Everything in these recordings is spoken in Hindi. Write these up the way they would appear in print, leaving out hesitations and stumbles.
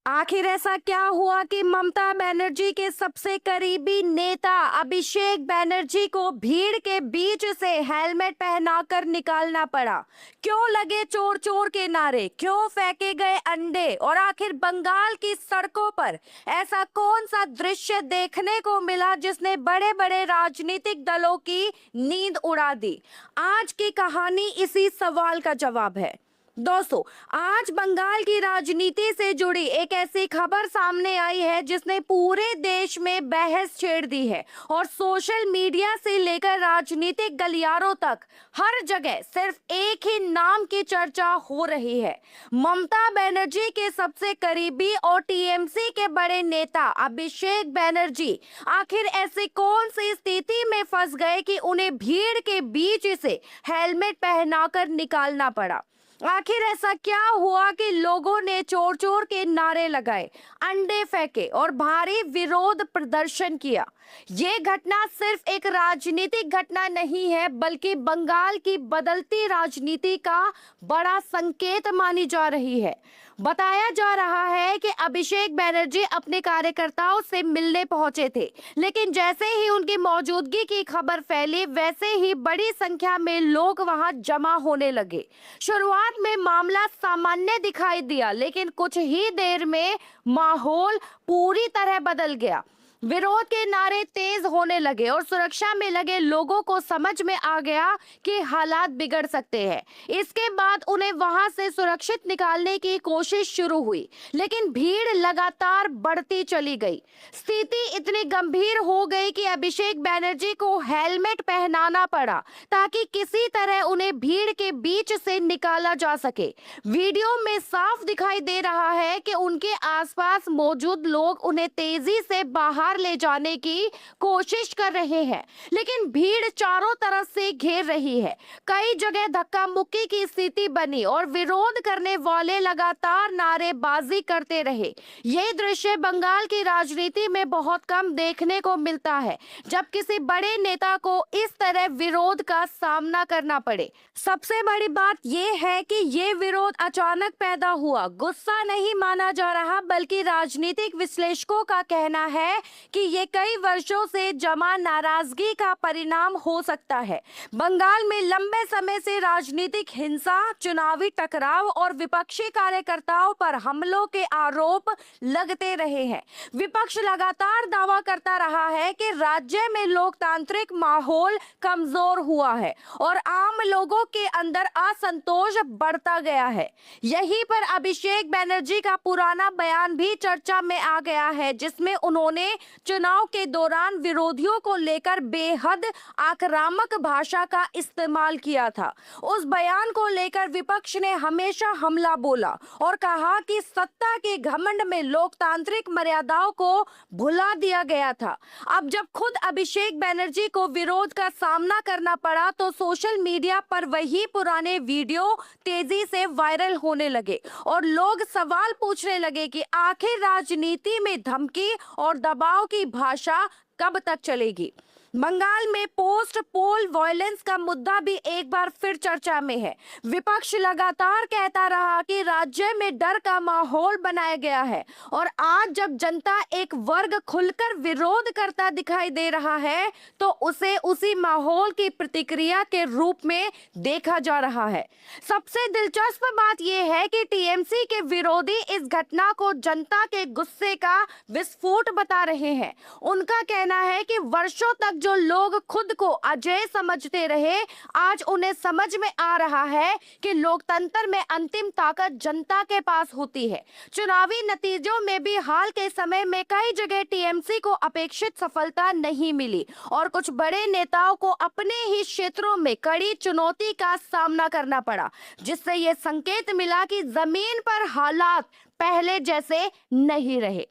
आखिर ऐसा क्या हुआ कि ममता बनर्जी के सबसे करीबी नेता अभिषेक बनर्जी को भीड़ के बीच से हेलमेट पहनाकर निकालना पड़ा? क्यों लगे चोर चोर के नारे? क्यों फेंके गए अंडे? और आखिर बंगाल की सड़कों पर ऐसा कौन सा दृश्य देखने को मिला जिसने बड़े बड़े राजनीतिक दलों की नींद उड़ा दी? आज की कहानी इसी सवाल का जवाब है। दोस्तों, आज बंगाल की राजनीति से जुड़ी एक ऐसी खबर सामने आई है जिसने पूरे देश में बहस छेड़ दी है और सोशल मीडिया से लेकर राजनीतिक गलियारों तक हर जगह सिर्फ एक ही नाम की चर्चा हो रही है। ममता बनर्जी के सबसे करीबी और टीएमसी के बड़े नेता अभिषेक बनर्जी आखिर ऐसी कौन सी स्थिति में फंस गए कि उन्हें भीड़ के बीच से हेलमेट पहनाकर निकालना पड़ा? आखिर ऐसा क्या हुआ कि लोगों ने चोर चोर के नारे लगाए, अंडे फेंके और भारी विरोध प्रदर्शन किया? ये घटना सिर्फ एक राजनीतिक घटना नहीं है, बल्कि बंगाल की बदलती राजनीति का बड़ा संकेत मानी जा रही है। बताया जा रहा है कि अभिषेक बनर्जी अपने कार्यकर्ताओं से मिलने पहुंचे थे, लेकिन जैसे ही उनकी मौजूदगी की खबर फैली, वैसे ही बड़ी संख्या में लोग वहां जमा होने लगे। शुरुआत में मामला सामान्य दिखाई दिया, लेकिन कुछ ही देर में माहौल पूरी तरह बदल गया। विरोध के नारे तेज होने लगे और सुरक्षा में लगे लोगों को समझ में आ गया कि हालात बिगड़ सकते हैं। इसके बाद उन्हें वहां से सुरक्षित निकालने की कोशिश शुरू हुई, लेकिन भीड़ लगातार बढ़ती चली गई। स्थिति इतनी गंभीर हो गई कि अभिषेक बनर्जी को हेलमेट पहनाना पड़ा ताकि किसी तरह उन्हें भीड़ के बीच से निकाला जा सके। वीडियो में साफ दिखाई दे रहा है कि उनके आसपास मौजूद लोग उन्हें तेजी से बाहर ले जाने की कोशिश कर रहे हैं, लेकिन भीड़ चारों तरफ से घेर रही है। कई जगह धक्का मुक्की की स्थिति बनी और विरोध करने वाले लगातार नारेबाजी करते रहे। ये दृश्य बंगाल की राजनीति में बहुत कम देखने को मिलता है, जब किसी बड़े नेता को इस तरह विरोध का सामना करना पड़े। सबसे बड़ी बात यह है कि ये विरोध अचानक पैदा हुआ, गुस्सा नहीं माना जा रहा, बल्कि राजनीतिक विश्लेषकों का कहना है कि ये कई वर्षों से जमा नाराजगी का परिणाम हो सकता है। बंगाल में लंबे समय से राजनीतिक हिंसा, चुनावी टकराव और विपक्षी कार्यकर्ताओं पर हमलों के आरोप लगते रहे हैं। विपक्ष लगातार दावा करता रहा है कि राज्य में लोकतांत्रिक माहौल कमजोर हुआ है और आम लोगों के अंदर असंतोष बढ़ता गया है। यहीं पर अभिषेक बनर्जी का पुराना बयान भी चर्चा में आ गया है, जिसमें उन्होंने चुनाव के दौरान विरोधियों को लेकर बेहद आक्रामक भाषा का इस्तेमाल किया था। उस बयान को लेकर विपक्ष ने हमेशा हमला बोला और कहा कि सत्ता के घमंड में लोकतांत्रिक मर्यादाओं को भुला दिया गया था। अब जब खुद अभिषेक बनर्जी को विरोध का सामना करना पड़ा, तो सोशल मीडिया पर वही पुराने वीडियो तेजी से वायरल होने लगे और लोग सवाल पूछने लगे कि आखिर राजनीति में धमकी और दबाव की भाषा कब तक चलेगी। बंगाल में पोस्ट पोल वायलेंस का मुद्दा भी एक बार फिर चर्चा में है। विपक्ष लगातार कहता रहा कि राज्य में डर का माहौल बनाया गया है और आज जब जनता एक वर्ग खुलकर विरोध करता दिखाई दे रहा है, तो उसे उसी माहौल की प्रतिक्रिया के रूप में देखा जा रहा है। सबसे दिलचस्प बात यह है कि टीएमसी के विरोधी इस घटना को जनता के गुस्से का विस्फोट बता रहे हैं। उनका कहना है कि वर्षों तक जो लोग खुद को अजय समझते रहे, आज उन्हें समझ में आ रहा है कि लोकतंत्र में अंतिम ताकत जनता के पास होती है। चुनावी नतीजों में भी हाल के समय में कई जगह टीएमसी को अपेक्षित सफलता नहीं मिली और कुछ बड़े नेताओं को अपने ही क्षेत्रों में कड़ी चुनौती का सामना करना पड़ा, जिससे यह संकेत मिला कि जमीन पर हालात पहले जैसे नहीं रहे।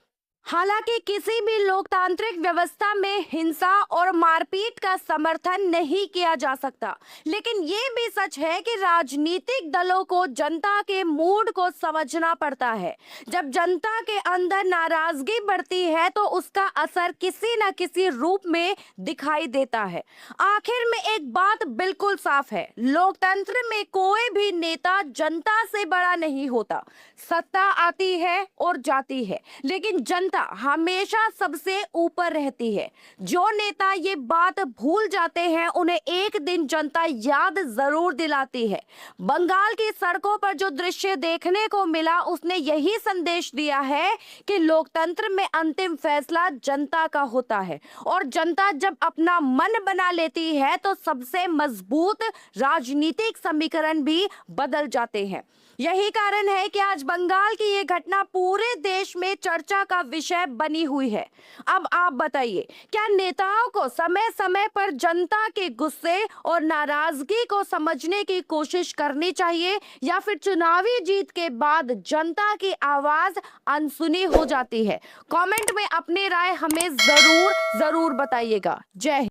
हालांकि किसी भी लोकतांत्रिक व्यवस्था में हिंसा और मारपीट का समर्थन नहीं किया जा सकता, लेकिन ये भी सच है कि राजनीतिक दलों को जनता के मूड को समझना पड़ता है। जब जनता के अंदर नाराजगी बढ़ती है तो उसका असर किसी न किसी रूप में दिखाई देता है। आखिर में एक बात बिल्कुल साफ है, लोकतंत्र में कोई भी नेता जनता से बड़ा नहीं होता। सत्ता आती है और जाती है, लेकिन जनता हमेशा सबसे ऊपर रहती है। जो नेता ये बात भूल जाते हैं उन्हें एक दिन जनता याद जरूर दिलाती है। बंगाल की सड़कों पर जो दृश्य देखने को मिला उसने यही संदेश दिया है कि लोकतंत्र में अंतिम फैसला जनता का होता है, और जनता जब अपना मन बना लेती है तो सबसे मजबूत राजनीतिक समीकरण भी बदल जाते हैं। यही कारण है कि आज बंगाल की ये घटना पूरे देश में चर्चा का विषय बनी हुई है। अब आप बताइए, क्या नेताओं को समय समय पर जनता के गुस्से और नाराजगी को समझने की कोशिश करनी चाहिए, या फिर चुनावी जीत के बाद जनता की आवाज अनसुनी हो जाती है? कमेंट में अपनी राय हमें जरूर जरूर बताइएगा। जय हिंद।